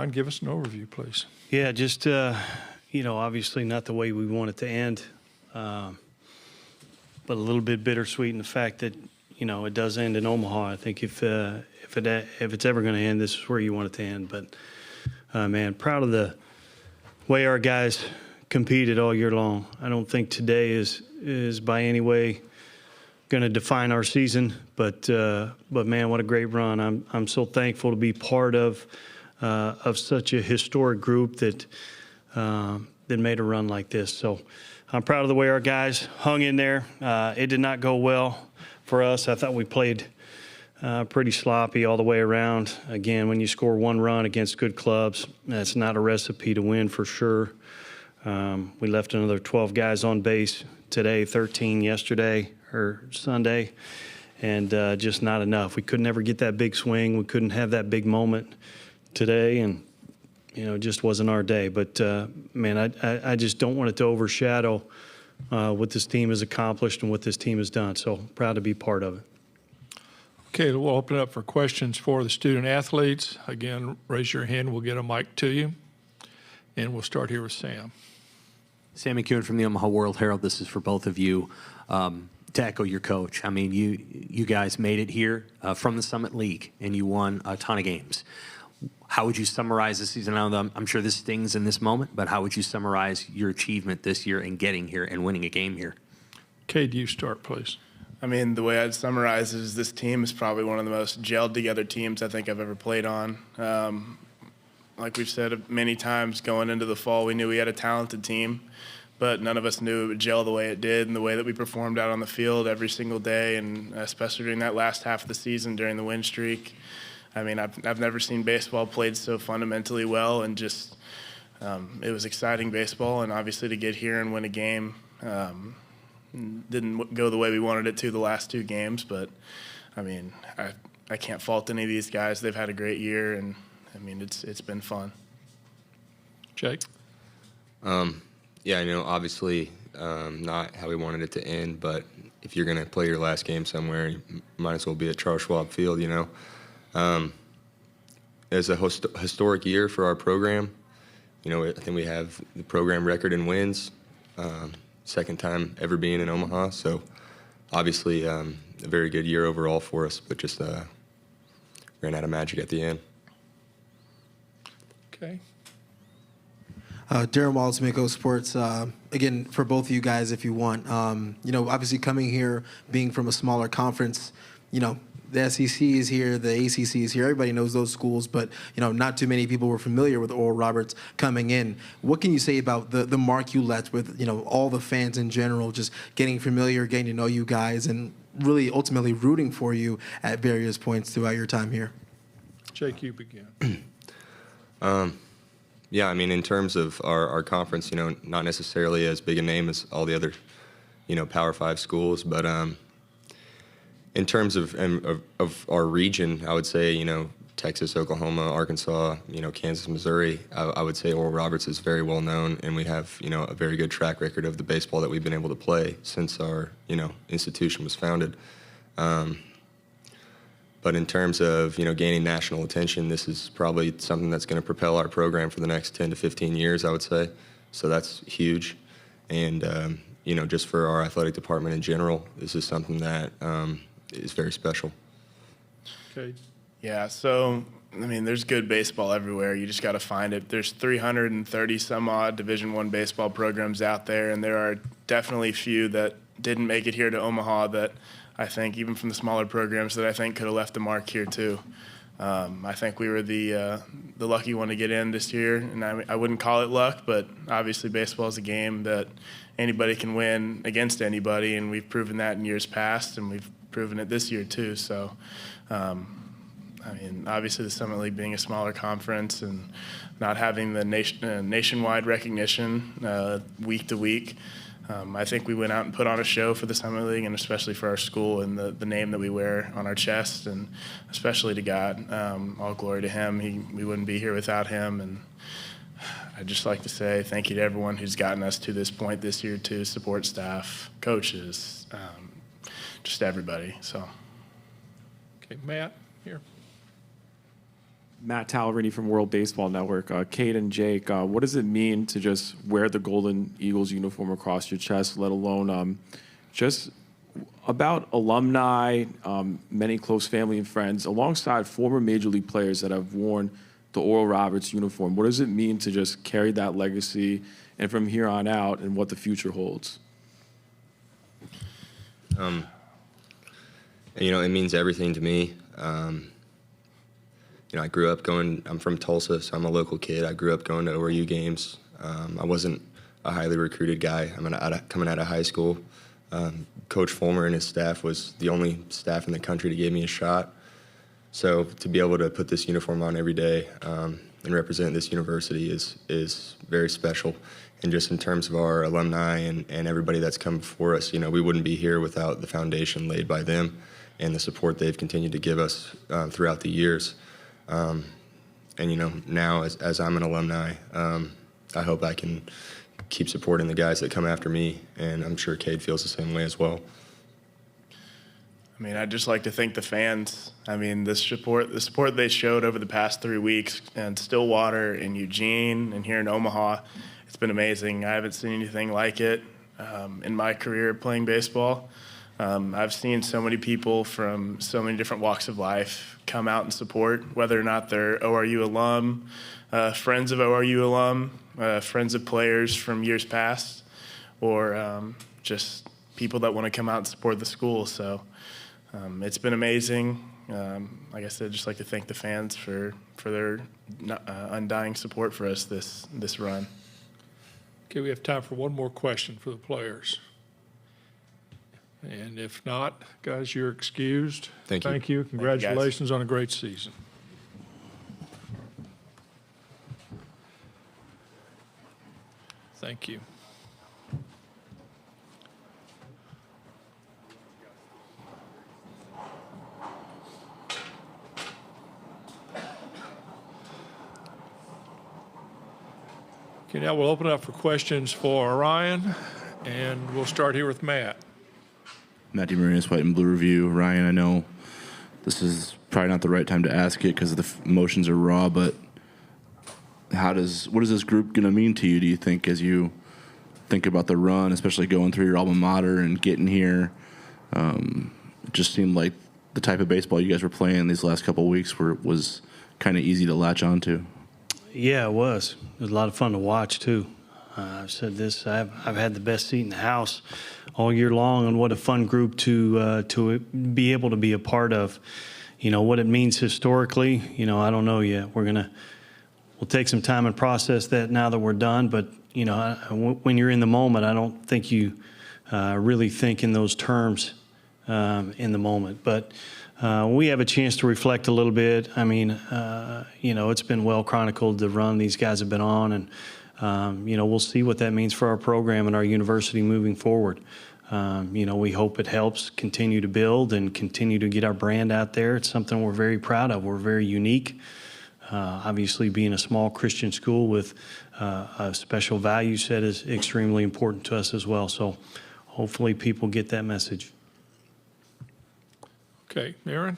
Ryan, give us an overview, please. Yeah, just, obviously not the way we want it to end, but a little bit bittersweet in the fact that, it does end in Omaha. I think if it's ever going to end, this is where you want it to end. But, man, proud of the way our guys competed all year long. I don't think today is by any way going to define our season, but man, what a great run! I'm so thankful to be part of such a historic group that made a run like this. So I'm proud of the way our guys hung in there. It did not go well for us. I thought we played pretty sloppy all the way around. Again, when you score one run against good clubs, that's not a recipe to win for sure. We left another 12 guys on base today, 13 yesterday or Sunday, and just not enough. We could never get that big swing. We couldn't have that big moment today, and it just wasn't our day. But man, I just don't want it to overshadow what this team has accomplished and what this team has done. So proud to be part of it. Okay, we'll open it up for questions for the student athletes. Again, raise your hand. We'll get a mic to you. And we'll start here with Sam. Sam McEwen from the Omaha World Herald. This is for both of you. To echo your coach, I mean, you guys made it here from the Summit League, and you won a ton of games. How would you summarize the season? I'm sure this stings in this moment, but how would you summarize your achievement this year in getting here and winning a game here? Cade, you start, please. I mean, the way I'd summarize it is this team is probably one of the most gelled together teams I think I've ever played on. Like we've said many times going into the fall, we knew we had a talented team, but none of us knew it would gel the way it did and the way that we performed out on the field every single day, and especially during that last half of the season during the win streak. I mean, I've never seen baseball played so fundamentally well, and just it was exciting baseball, and obviously to get here and win a game didn't go the way we wanted it to the last two games, but I mean, I can't fault any of these guys. They've had a great year, and I mean, it's been fun. Jake? Yeah, obviously not how we wanted it to end, but if you're going to play your last game somewhere, you might as well be at Charles Schwab Field, It's a historic year for our program. I think we have the program record in wins, second time ever being in Omaha, so obviously a very good year overall for us, but just ran out of magic at the end. Okay. Darren Wallace, Mako Sports. Again, for both of you guys, if you want, obviously coming here, being from a smaller conference, the SEC is here, the ACC is here. Everybody knows those schools, but not too many people were familiar with Oral Roberts coming in. What can you say about the mark you left with all the fans in general, just getting familiar, getting to know you guys, and really ultimately rooting for you at various points throughout your time here? Jake, you begin. Yeah, I mean, in terms of our conference, not necessarily as big a name as all the other, Power 5 schools, but in terms of our region, I would say, Texas, Oklahoma, Arkansas, Kansas, Missouri, I would say Oral Roberts is very well known, and we have, a very good track record of the baseball that we've been able to play since our, institution was founded. But in terms of, gaining national attention, this is probably something that's going to propel our program for the next 10 to 15 years, I would say. So that's huge. And, just for our athletic department in general, this is something that is very special. Okay. Yeah, so, I mean, there's good baseball everywhere. You just got to find it. There's 330 some odd Division I baseball programs out there, and there are definitely few that didn't make it here to Omaha that I think, even from the smaller programs, that I think could have left a mark here too. I think we were the lucky one to get in this year, and I wouldn't call it luck, but obviously baseball is a game that anybody can win against anybody, and we've proven that in years past, and we've proven it this year too. So, I mean, obviously the Summit League being a smaller conference and not having the nationwide recognition week to week, I think we went out and put on a show for the Summit League, and especially for our school and the name that we wear on our chest, and especially to God. All glory to him. We wouldn't be here without him. And I'd just like to say thank you to everyone who's gotten us to this point this year too, support staff, coaches, just everybody. So. Okay, Matt, here. Matt Tallerini from World Baseball Network. Kate and Jake, what does it mean to just wear the Golden Eagles uniform across your chest, let alone just about alumni, many close family and friends, alongside former Major League players that have worn the Oral Roberts uniform? What does it mean to just carry that legacy and from here on out and what the future holds? It means everything to me. I grew up I'm from Tulsa, so I'm a local kid. I grew up going to ORU games. I wasn't a highly recruited guy. Coming out of high school. Coach Fulmer and his staff was the only staff in the country to give me a shot. So to be able to put this uniform on every day and represent this university is very special. And just in terms of our alumni and everybody that's come before us, we wouldn't be here without the foundation laid by them and the support they've continued to give us throughout the years. Now as I'm an alumni, I hope I can keep supporting the guys that come after me, and I'm sure Cade feels the same way as well. I'd just like to thank the fans. The support they showed over the past 3 weeks in Stillwater, in Eugene, and here in Omaha, it's been amazing. I haven't seen anything like it in my career playing baseball. I've seen so many people from so many different walks of life come out and support, whether or not they're ORU alum, friends of ORU alum, friends of players from years past, or just people that want to come out and support the school. So it's been amazing. Like I said, just like to thank the fans for their undying support for us this run. Okay, we have time for one more question for the players. And if not, guys, you're excused. Thank you. Thank you. Congratulations on a great season. Thank you. Okay, now we'll open it up for questions for Ryan, and we'll start here with Matt. Matt DeMarinis, White and Blue Review. Ryan, I know this is probably not the right time to ask it because the emotions are raw, but what is this group going to mean to you, do you think, as you think about the run, especially going through your alma mater and getting here? It just seemed like the type of baseball you guys were playing these last couple of weeks was kind of easy to latch onto. Yeah, it was. It was a lot of fun to watch, too. I've said this, I've had the best seat in the house all year long, and what a fun group to be able to be a part of. What it means historically, I don't know yet. We'll take some time and process that now that we're done, but, when you're in the moment, I don't think you really think in those terms in the moment. But we have a chance to reflect a little bit. It's been well chronicled, the run these guys have been on, and we'll see what that means for our program and our university moving forward. We hope it helps continue to build and continue to get our brand out there. It's something we're very proud of. We're very unique. Obviously, being a small Christian school with a special value set is extremely important to us as well. So hopefully people get that message. Okay, Aaron?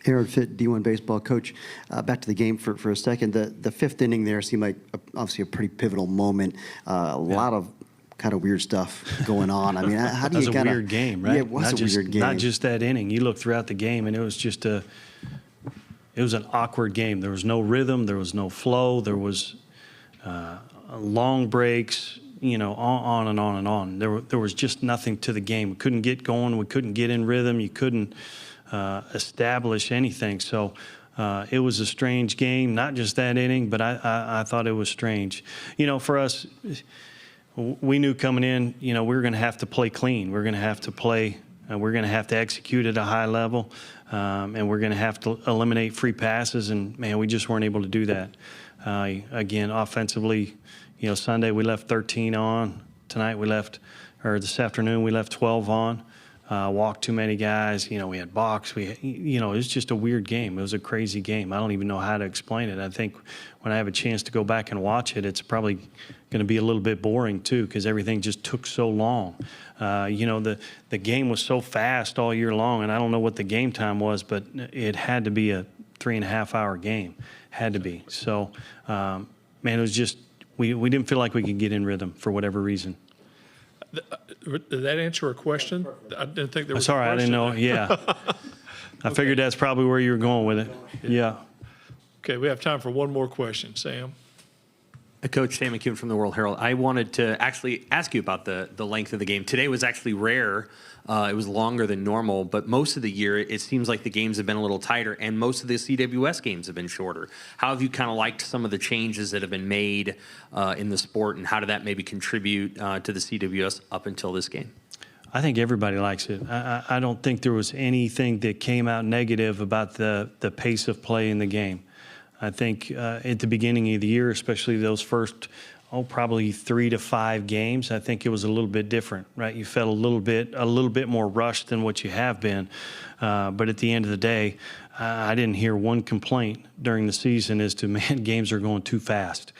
Aaron Fitt, D1 baseball coach. Back to the game for a second. The fifth inning there seemed like obviously a pretty pivotal moment. A lot of kind of weird stuff going on. How do you kind of? It was a weird game, right? Yeah, it was a weird game. Not just that inning. You look throughout the game, and it was just it was an awkward game. There was no rhythm. There was no flow. There was long breaks. On and on and on. There was just nothing to the game. We couldn't get going. We couldn't get in rhythm. You couldn't establish anything. So it was a strange game, not just that inning, but I thought it was strange. For us, we knew coming in, we were going to have to play clean. We're going to have to play. We're going to have to execute at a high level, and we're going to have to eliminate free passes. And, man, we just weren't able to do that. Again, offensively, Sunday we left 13 on. Tonight this afternoon we left 12 on. Walked too many guys. We had balks. It was just a weird game. It was a crazy game. I don't even know how to explain it. I think when I have a chance to go back and watch it, it's probably going to be a little bit boring too, because everything just took so long. The game was so fast all year long, and I don't know what the game time was, but it had to be a 3.5 hour game. Had to be. So, man, it was just we didn't feel like we could get in rhythm for whatever reason. Did that answer a question? I didn't think there was Sorry, a I question. didn't know. Yeah. I figured that's probably where you were going with it. Yeah. Okay, we have time for one more question. Sam? Coach Sam McCune from the World Herald. I wanted to actually ask you about the length of the game. Today was actually rare. It was longer than normal, but most of the year it seems like the games have been a little tighter, and most of the CWS games have been shorter. How have you kind of liked some of the changes that have been made in the sport, and how did that maybe contribute to the CWS up until this game? I think everybody likes it. I don't think there was anything that came out negative about the pace of play in the game. I think at the beginning of the year, especially those first, probably 3 to 5 games, I think it was a little bit different, right? You felt a little bit more rushed than what you have been. But at the end of the day, I didn't hear one complaint during the season as to, man, games are going too fast.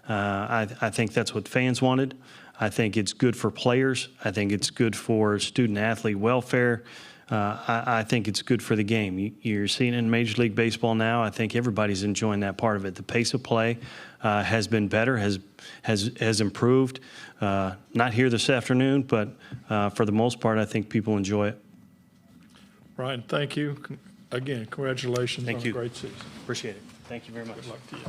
I think that's what fans wanted. I think it's good for players. I think it's good for student-athlete welfare. I think it's good for the game. You're seeing it in Major League Baseball now. I think everybody's enjoying that part of it. The pace of play has been better, has improved. Not here this afternoon, but for the most part, I think people enjoy it. Ryan, thank you. Again, congratulations on Thank you. a great season. Appreciate it. Thank you very much. Good luck to you.